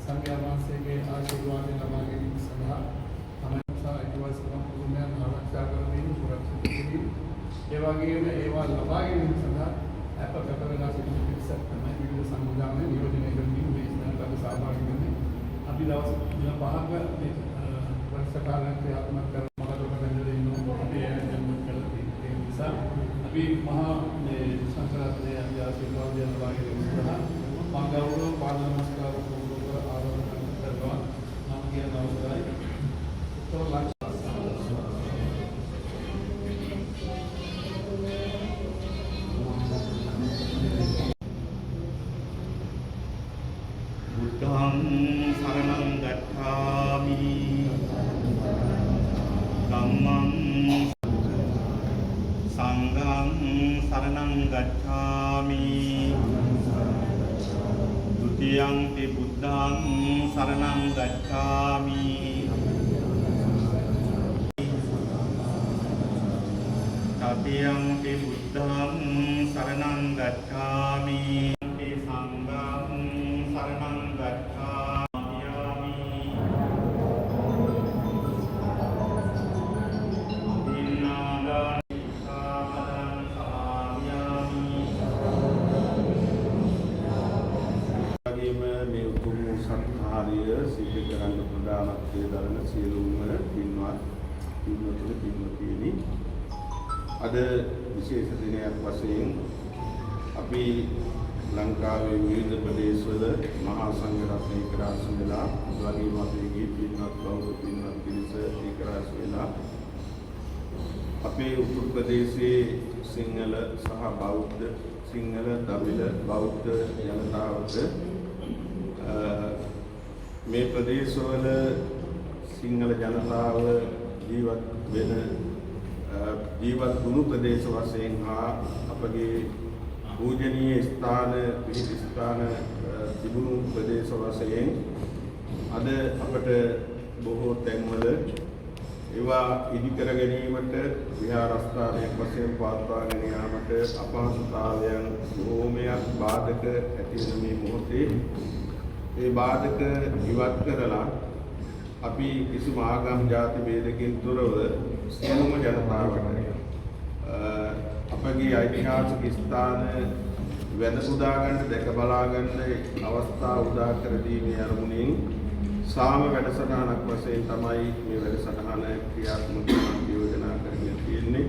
සංඝයා වහන්සේගේ ආශිර්වාද ලබා ගැනීම සඳහා තමන්සා අයිතිවාසිකම් පුරුමයන් ආරක්ෂා කර දීම සුරක්ෂිත කිරීම ඒ වගේම ඒවා ලබා ගැනීම සඳහා අප කැප වෙලා සිටින පිරිසක් තමයි විවිධ සංවිධාන නියෝජනය කරමින් මේ ස්ථානවල සහභාගී වෙන්නේ. අපි දවස් දින 5ක මේ වැඩසටහනක් ක්‍රියාත්මක කරන මහලොක බඳින්න ඉන්නවා. අපි ආයෝජනය කළා. ඒ නිසා අපි මහා මේ සංඝරත්නයේ ආශිර්වාදය ලබා ගැනීම සඳහා මා ගෞරව පාද නමස්කාර පූර්වක ආරාධනා කරනවා. නම් කියන අවසරයි. බුද්ධං සරණං ගච්ඡාමි ධම්මං සංඝං සරණං ගච්ඡාමි ဒုတိယံ පි බුද්ධං සරණං ගච්ඡාමි තතියං ပි බුද්ධං සරණං ගච්ඡාමි සිද්ධ කරන්න ප්‍රධානත්වයේ දරන සියලුම පින්වත්නි අද විශේෂ දිනයක් වශයෙන් අපි ලංකාවේ විවිධ ප්‍රදේශවල මහා සංඝ රත්නය එක්රාස් වෙලා වගේ මාතෘකාවේ පින්වත් බෞද්ධ පින්වත් පිරිස එක්රාස් වෙලා අපේ උතුරු ප්‍රදේශයේ සිංහල සහ බෞද්ධ සිංහල දමිළ බෞද්ධ ජනතාවට මේ ප්‍රදේශවල සිංහල ජනතාව ජීවත් වෙන ජීවත් වුණු ප්‍රදේශ වශයෙන් හා අපගේ පූජනීය ස්ථාන පිහිටි ස්ථාන තිබුණු ප්‍රදේශ වශයෙන් අද අපට බොහෝ තැන්වල ඒවා ඉදි කර ගැනීමට විහාරස්ථානයක් වශයෙන් පවත්වාගෙන යාමට අපහසුතාවයන් බොහෝමයක් බාධක ඇති වෙන මේ මොහොතේ ඒ බාධක ඉවත් කරලා අපි කිසිම ආගම් ජාති ભેදකින් තොරව සියලුම ජනතාවට අපගේ ඓතිහාසික ස්ථාන වැඳ පුදා ගන්න දැක බලා ගන්න අවස්ථාව උදා කර දීමේ අරමුණින් සාම වැඩසටහනක් වශයෙන් තමයි මේ වැඩසටහන ක්‍රියාත්මක යෝජනා කරගෙන තියෙන්නේ.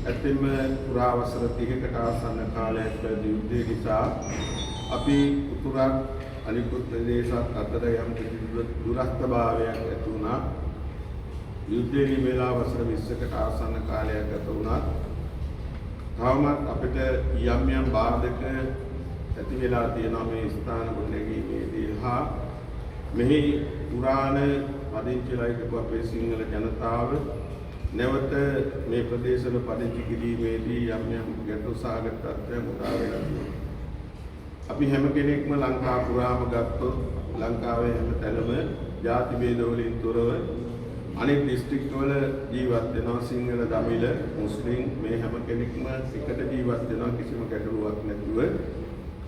ඇත්තෙන්ම පුරා වසර 30කට ආසන්න කාලයක් පැවති යුද්ධය නිසා අපි උතුරක් අනිකුත් ප්‍රදේශات අතර යම් දුරස්ථභාවයක් ඇති වුණා. යුද්ධයේ නිමෙලා වසර 20කට ආසන්න කාලයක් ගත වුණා. තවමත් අපිට යම් බාධක ඇති වෙලා තියෙනවා මේ ස්ථාන ගොඩනැගීමේදී හා මෙහි පුරාණ පදිංචිලා හිටපු අපේ සිංහල ජනතාව නැවත මේ ප්‍රදේශවල පදිංචි කිරීමේදී යම් ගැටලු සහගත තත්ත්වයන් උදා වෙලා තියෙනවා. අපි හැම කෙනෙක්ම ලංකාව පුරාම ගත්තොත් ලංකාවේ හැම තැනම ජාති ભેද වලින් තොරව අනෙක් දිස්ත්‍රික්ක වල ජීවත් වෙනවා සිංහල දමිළ මුස්ලිම් මේ හැම කෙනෙක්ම එකට ජීවත් වෙනවා කිසිම ගැටලුවක් නැතුව.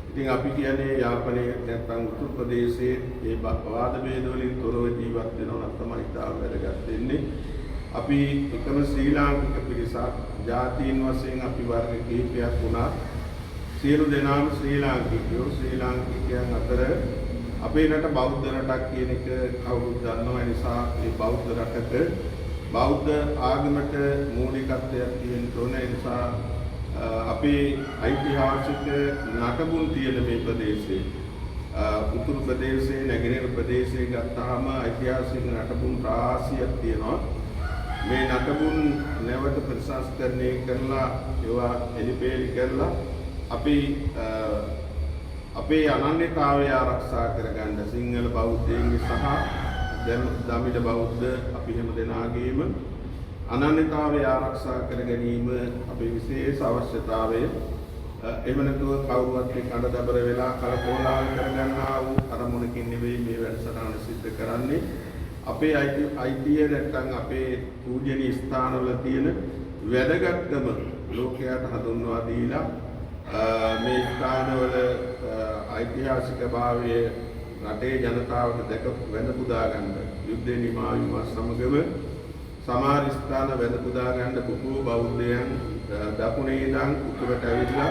ඉතින් අපි කියන්නේ යාපනයේ නැත්නම් උතුරු ප්‍රදේශයේ මේ වාද ભેද වලින් තොරව ජීවත් වෙනවා නම් තමයි තාම වැදගත් වෙන්නේ. අපි එකම ශ්‍රී ලාංකික පිරිසක් ජාතීන් වශයෙන් අපි වර්ග කිහිපයක් වුණා. සියලු දෙනාම ශ්‍රී ලාංකිකයන් අතර අපේ රට බෞද්ධ රටක් කියන එක කවුරුත් දන්නවා. ඒ නිසා මේ බෞද්ධ රටක බෞද්ධ ආගමට මූලිකත්වයක් තියෙන්න ඕන. ඒ නිසා අපේ ඓතිහාසික නටබුන් තියෙන මේ ප්‍රදේශයේ උතුරු ප්‍රදේශයේ නැගෙනහිර ප්‍රදේශයේ ගත්තාම ඓතිහාසික නටබුන් රාශියක් තියෙනවා. මේ නටබුන් නැවත ප්‍රතිසංස්කරණය කරලා ඒවා එලිපෙලි කරලා අපේ අනන්‍යතාවය ආරක්ෂා කරගන්න සිංහල බෞද්ධයන්ගේ සහ දමිළ බෞද්ධ අපි හැම දෙනාගේම අනන්‍යතාවය ආරක්ෂා කර ගැනීම අපේ විශේෂ අවශ්‍යතාවය. එහෙම නැතුව කවුරුවත් කඩ දබර වෙලා කලකෝලාහල කරගන්නා වූ අරමුණකින් නෙවෙයි මේ වැඩසටහන සිද්ධ කරන්නේ. අපේ අයිතිය නැත්නම් අපේ පූජනීය ස්ථානවල තියෙන වැදගත්කම ලෝකයට හඳුන්වා දීලා මේ ස්ථානවල ඓතිහාසික භාවය රටේ ජනතාවට දැක වැඳ පුදා ගන්න යුද්ධේ නිමා වීම සමගම සමහර ස්ථාන වැඳ පුදා ගන්න බොහෝ බෞද්ධයන් දකුණේ ඉඳන් උතුරට ඇවිල්ලා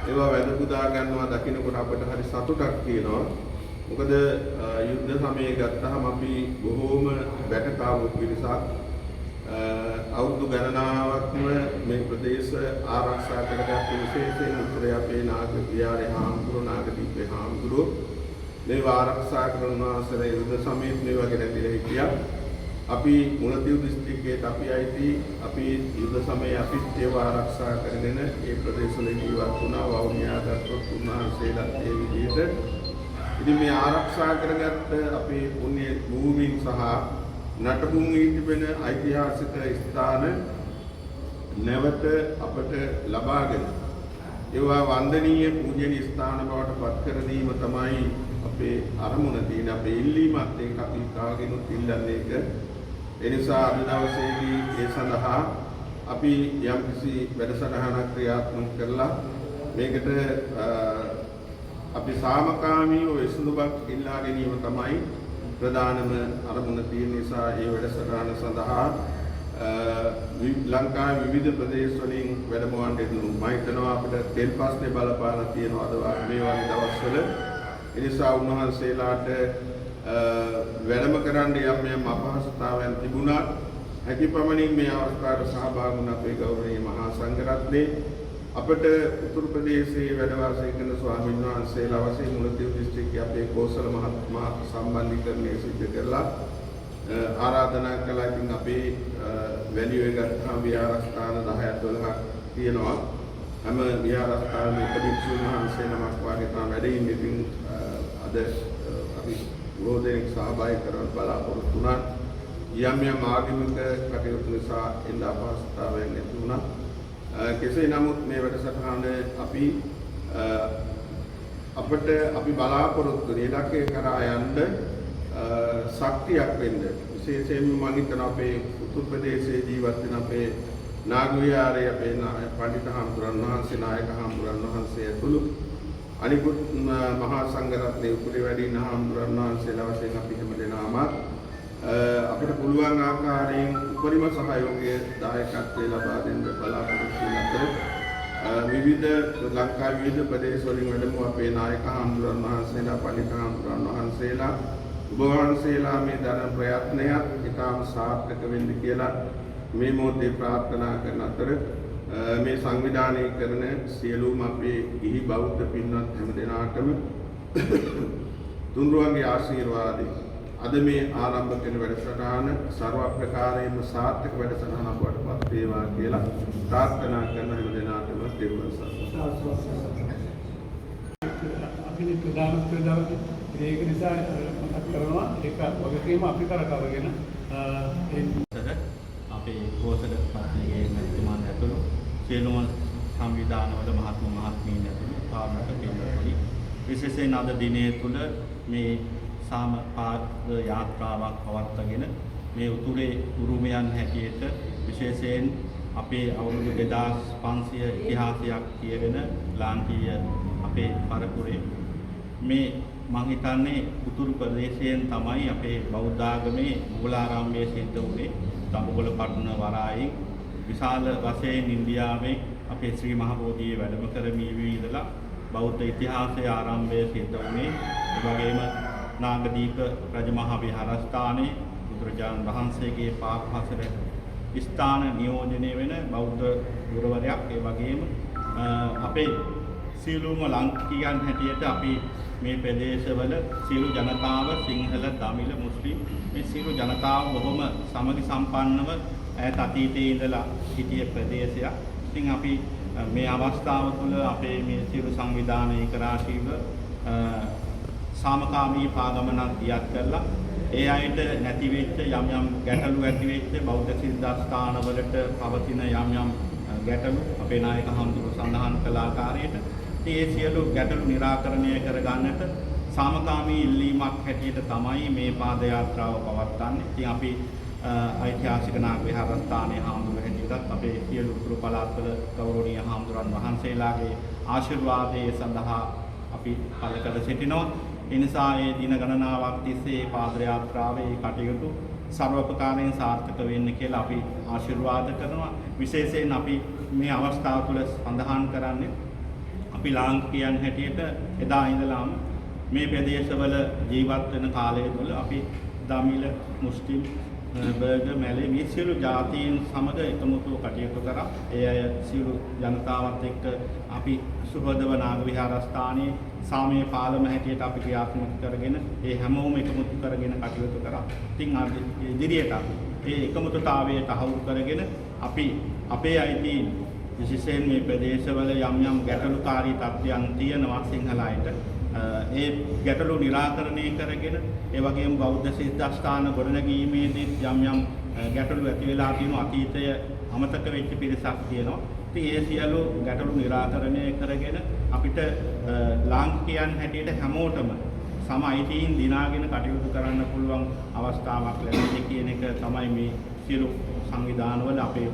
ඒවා වැඳ පුදා ගන්නවා දකින්නකොට අපට හරි සතුටක් තියෙනවා. මොකද යුද්ධ සමයේ ගත්තාම අපි බොහෝම වැටකාවු පිරිසක් අවුරුදු ගණනාවක්ම මේ ප්‍රදේශ ආරක්ෂා කරගත් විශේෂයෙන් උතුරේ අපේ නාග විහාරේ හාමුදුරුවෝ නාගදීපේ හාමුදුරුවෝ මේවා ආරක්ෂා කරන වාසල යුද්ධ සමයේ මේවා ගැන දිලා හිටියා. අපි මුලතිව් දිස්ත්‍රික්කයේ අපි අයිති අපි යුද්ධ සමයේ අපි ඒවා ආරක්ෂා කරගෙන ඒ ප්‍රදේශවල ජීවත් වුණා. වවුනියාගත්තොත් උන්වහන්සේලාත් ඒ විදිහට ඉතින් මේ ආරක්ෂා කරගත්ත අපේ පුණ්‍ය භූමීන් සහ නටබුන් ඉතිබෙන ඓතිහාසික ස්ථාන නැවත අපට ලබාගෙන ඒවා වන්දනීය පූජනීය ස්ථාන බවට පත් කර දීම තමයි අපේ අරමුණ තියෙන අපේ ඉල්ලීමත් ඒක අපි කාගෙන් ඉල්ලන්නේ ඒක. ඒ නිසා අද දවසේදී ඒ සඳහා අපි යම්කිසි වැඩසටහනක් ක්‍රියාත්මක කරලා මේකට අපි සාමකාමීව විසඳුමක් ඉල්ලා ගැනීම තමයි ප්‍රධානම අරමුණ තියෙන නිසා ඒ වැඩසටහන සඳහා ලංකාවේ විවිධ ප්‍රදේශ වලින් වැඩමවන්න එනවා. මම හිතනවා අපිට තෙල් ප්‍රශ්නේ බලපාලා තියෙනවා අද මේ වගේ දවස්වල. ඒ නිසා උන්වහන්සේලාට වැඩම කරන්න යම් අපහසුතාවයන් තිබුණා. හැකියපමණින් මේ අවස්ථාවට සහභාගී වුණ අපේ ගෞරවනීය මහා සංඝරත්නයේ අපට උතුරු ප්‍රදේශයේ වැඩ වාසය කරන ස්වාමීන් වහන්සේලා වශයෙන් මුලතිව් දිස්ත්‍රික්කයේ අපේ කෝසල මහත්මයා සම්බන්ධීකරණය සිදු කරලා ආරාධනා කළා. ඉතින් අපේ වැලියුවේ ගත්තාම විහාරස්ථාන 10ක් 12ක් තියෙනවා. හැම විහාරස්ථානෙම එක භික්ෂුන් වහන්සේ නමක් වාගේ තමයි වැඩ ඉන්නේ. ඉතින් අද අපි බොහෝදෙනෙක් සහභාගී කරවන්න බලාපොරොත්තු වුණා. යම් ආගමික කටයුතු නිසා එන්න අපහසුතාවයන් නැති වුණා. කෙසේ නමුත් මේ වැඩසටහන අපි බලාපොරොත්තු වෙන ඉලක්කය කරා යන්න ශක්තියක් වෙන්න විශේෂයෙන්ම මම හිතනවා අපේ උතුරු ප්‍රදේශයේ ජීවත් වෙන අපේ නාග විහාරයේ අපේ පඬිතු හාමුදුරන් වහන්සේ නායක හාමුදුරන් වහන්සේ ඇතුළු අනිකුත් මහා සංඝරත්නයේ උපරි වැඩින හාමුදුරන් වහන්සේලා වශයෙන් අපි හැමදෙනාම අපිට පුළුවන් ආකාරයෙන් උපරිම සහයෝගය දායකත්වයේ ලබා දෙන්න බලාපොරොත්තු වෙන අතර විවිධ ලංකාවේ විවිධ ප්‍රදේශ වලින් වැඩම අපේ නායක හාමුදුරන් වහන්සේලා පඬිතු හාමුදුරන් වහන්සේලා ඔබ වහන්සේලා මේ දරන ප්‍රයත්නයත් ඉතාම සාර්ථක වෙන්න කියලා මේ මොහොතේ ප්‍රාර්ථනා කරන අතර මේ සංවිධානය කරන සියලුම අපේ ගිහි බෞද්ධ පින්වත් හැමදෙනාටම තුන්රුවන්ගේ ආශිර්වාදය අද මේ ආරම්භ කරන වැඩසටහන ਸਰව ප්‍රකාරයෙන්ම සාර්ථක වැඩසටහනක් බවට පත් වේවා කියලා ප්‍රාර්ථනා කරන හැමදෙනාටම දෙවියන් සරණයි. අපි ප්‍රධාන ඒක නිසා මතක් කරනවා ඒක වගකීම අපි කරකවගෙන අපේ කෝසල පත්‍රයේ මැතිතුමන් ඇතුළු සියලුම සංවිධානවල මහත්මීන් ඇතුළු පාරමිත කෙනෙකුයි විශේෂයෙන් අද දිනේ තුල මේ සාමපාද යාත්‍රාවක් පවත්වාගෙන මේ උතුරේ උරුමයන් හැටියට විශේෂයෙන් අපේ අවුරුදු 2500 ඉතිහාසයක් කියවෙන ලාංකීය අපේ පරපුරේ මේ මම හිතන්නේ උතුරු ප්‍රදේශයෙන් තමයි අපේ බෞද්ධ ආගමේ මූලාරම්භය සිද්ධ වුණේ. දඹුගල පටුන වරායෙන් විශාල වශයෙන් ඉන්දියාවේ අපේ ශ්‍රී මහ බෝධියේ වැඩම කරමින් ඉඳලා බෞද්ධ ඉතිහාසයේ ආරම්භය සිද්ධ වුණේ. ඒ වගේම නාගදීප රජමහා විහාරස්ථානයේ බුදුරජාණන් වහන්සේගේ පාපහසර ස්ථාන නියෝජනය වෙන බෞද්ධ ගුරුවරයෙක්. ඒ වගේම අපේ සියලුම ලාංකිකයන් හැටියට අපි මේ ප්‍රදේශවල සියලු ජනතාව සිංහල, දමිළ, මුස්ලිම් මේ සියලු ජනතාව බොහොම සමගි සම්පන්නව ඈත අතීතයේ ඉඳලා හිටිය ප්‍රදේශයක්. ඉතින් අපි මේ අවස්ථාව තුළ අපේ මේ සියලු සංවිධාන ඒකරාශීව සාමකාමී පාගමනක් දියත් කරලා ඒ අයට නැති වෙච්ච යම් ගැටලු ඇති වෙච්ච බෞද්ධ සිද්ධාස්ථානවලට පවතින යම් ගැටලු අපේ නායක හඳුරු සඳහන් කළ ආකාරයට ඒ සියලු ගැටලු निराකරණය කරගන්නට සාමකාමී ඉල්ලීමක් හැටියට තමයි මේ පාද යාත්‍රාව පවත්වන්නේ. ඉතින් අපි ඓතිහාසික නාග විහාරස්ථානයේ හාමුදුරු හැටියටත් අපේ සියලු උතුරු පළාත්වල ගෞරවනීය හාමුදුරන් වහන්සේලාගේ ආශිර්වාදයේ සඳහා අපි පළ කර සිටිනවා. ඒ නිසා ඒ දින ගණනාවක් තිස්සේ පාද යාත්‍රාවේ කටයුතු සර්වපකාරයෙන් සාර්ථක වෙන්න කියලා අපි ආශිර්වාද කරනවා. විශේෂයෙන් අපි මේ අවස්ථාව තුළ සඳහන් කරන්නේ අපි ලාංකිකයන් හැටියට එදා ඉඳලාම මේ ප්‍රදේශවල ජීවත් වෙන කාලය තුළ අපි දමිළ මුස්ලිම් බර්ගර් මැලේ මේ සියලු ජාතීන් සමග එකමුතුව කටයුතු කරා. ඒ අය සියලු ජනතාවත් එක්ක අපි සුහදව නාග විහාරස්ථානයේ සාමය පාලම හැටියට අපි ක්‍රියාත්මක කරගෙන ඒ හැමෝම එකමුතු කරගෙන කටයුතු කරා. ඉතින් ඉදිරියට ඒ එකමුතුතාවය තහවුරු කරගෙන අපි අපේ අයිතීන් විශේෂයෙන් මේ ප්‍රදේශවල යම් යම් ගැටලුකාරී තත්ත්වයන් තියෙනවා සිංහල අයට. ඒ ගැටලු निराකරණය කරගෙන ඒ වගේම බෞද්ධ සිද්ධාස්ථාන ගොඩනැගීමේදී යම් යම් ගැටලු ඇති වෙලා තියෙන අතීතය අමතක වෙච්ච පිරිසක් තියෙනවා. ඉතින් ඒ සියලු ගැටලු निराකරණය කරගෙන අපිට ලාංකිකයන් හැටියට හැමෝටම සම අයිතීන් දිනාගෙන කටයුතු කරන්න පුළුවන් අවස්ථාවක් ලැබෙන්නේ කියන එක තමයි මේ සියලු සංවිධානවල අපේ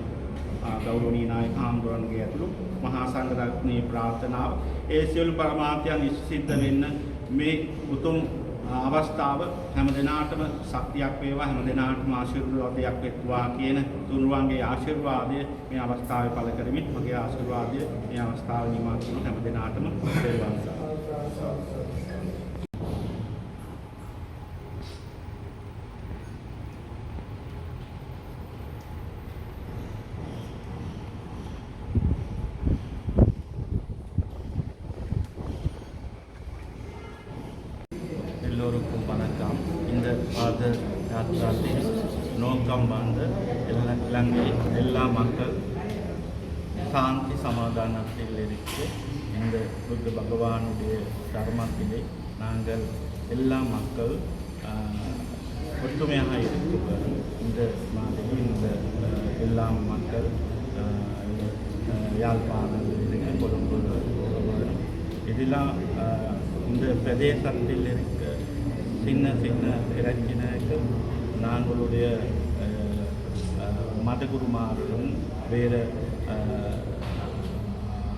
ගෞරවනීය නායක හාමුදුරන්ගේ ඇතුළු මහා සංඝරත්නයේ ප්‍රාර්ථනාව. ඒ සියලු පරමාර්ථයන් සිද්ධ වෙන්න මේ උතුම් අවස්ථාව හැම දිනාටම ශක්තියක් වේවා, හැම දිනාටම ආශිර්වාදයක් වෙත්වා කියන තුනුරුවන්ගේ ආශිර්වාදය මේ අවස්ථාවේ පළ කරමින් මගේ ආශිර්වාදය මේ අවස්ථාවේ නිමා කරන හැම දිනාටම දෙවන්සා. எல்லோருக்கும் வணக்கம். இந்த பாத யாத்திராவின் நோக்கம் வந்து இலங்கை எல்லா மக்கள் சாந்தி சமாதானத்தில் இருக்கு. இந்த புத்த பகவானுடைய தர்மத்திலே நாங்கள் எல்லா மக்கள் ஒற்றுமையாக இருக்கிறோம். இந்த மாதிரி இந்த எல்லா மக்கள் யாழ்ப்பாணத்தில் இருக்கு, கொழும்பு இதெல்லாம் இந்த பிரதேசத்தில் இருக்க சின்ன சின்ன பிரச்சனைக்கு நாங்களுடைய மதகுருமாரும் வேறு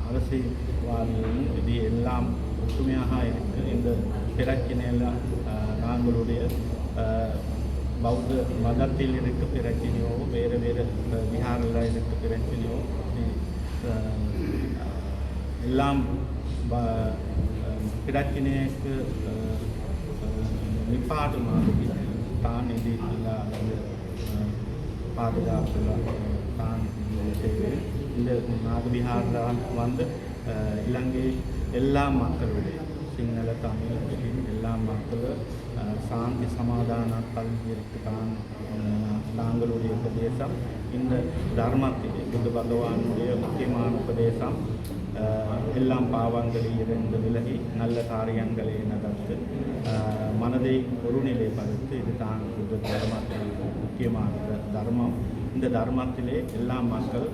அரசியல்வாதிகளும் இது எல்லாம் ஒற்றுமையாக இருக்குது. இந்த பிரச்சனையெல்லாம் நாங்களுடைய பௌத்த மதத்தில் இருக்க பிரச்சனையோ வேறு வேறு விஹாரில் இருக்க பிரச்சனையோ எல்லாம் பிரச்சனைக்கு நிப்பாட்டு மாதிரி தான் இது பாதுகாப்பு தான் செய்வேன். இந்த நாகவிஹாரில் வந்து இலங்கை எல்லா மக்களுடைய சிங்கள தமிழ் முஸ்லீம் எல்லா மக்களும் சாந்தி சமாதானத்தால் தான் நாங்களுடைய பிரதேசம். இந்த தர்மத்திலே புத்த பகவானுடைய முக்கியமான பிரதேசம். எல்லாம் பாவங்களில் இருந்து விலகி நல்ல காரியங்களை நடத்து மனதை ஒருநிலைப்படுத்தி இது தான் புத்த தர்மத்தில் முக்கியமான தர்மம். இந்த தர்மத்திலே எல்லா மக்கள்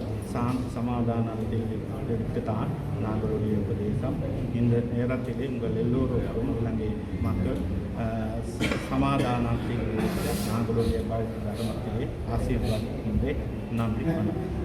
சமாதானத்தில் இருக்குதான் நாங்களுடைய பிரதேசம். இந்த நேரத்திலே உங்கள் எல்லோருக்கும் இலங்கை மக்கள் சமாதானத்தில் இருக்க நாங்களுடைய பௌத்த தர்மத்திலே ஆசீர்வாதிக்கின்றேன். நன்றி, வணக்கம்.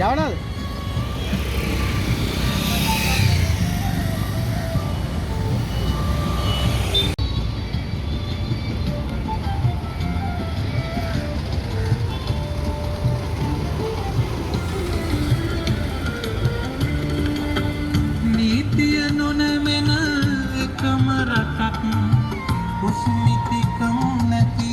යවනද? නීතිය නොනැමෙන එකම රටක්, කුස්මිතිකම් නැති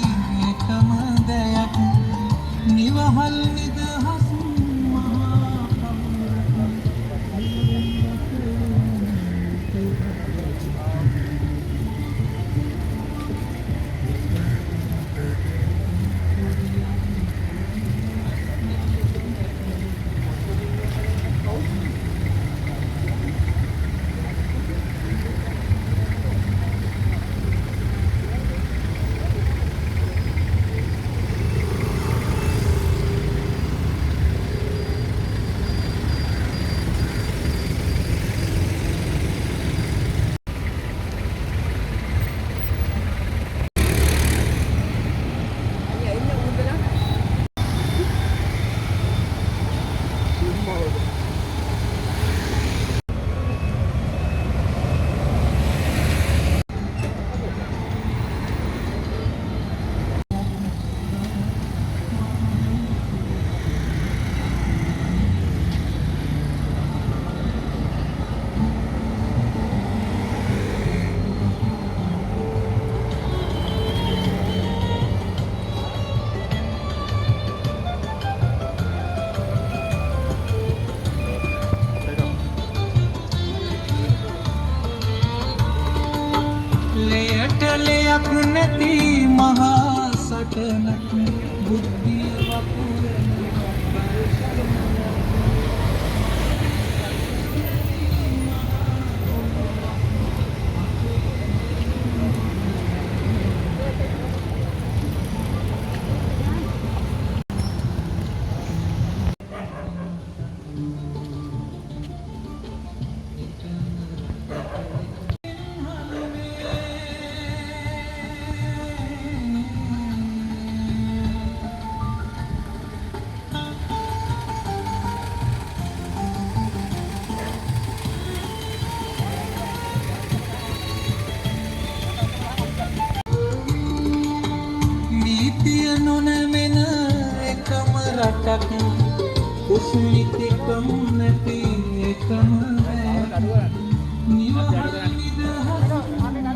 පමණක් බුද්ධිය වපුරන නීතිය නොනැමෙන එකම රටක් කුස්මිතිකම් නැති එකම නිවහල් නිදහස්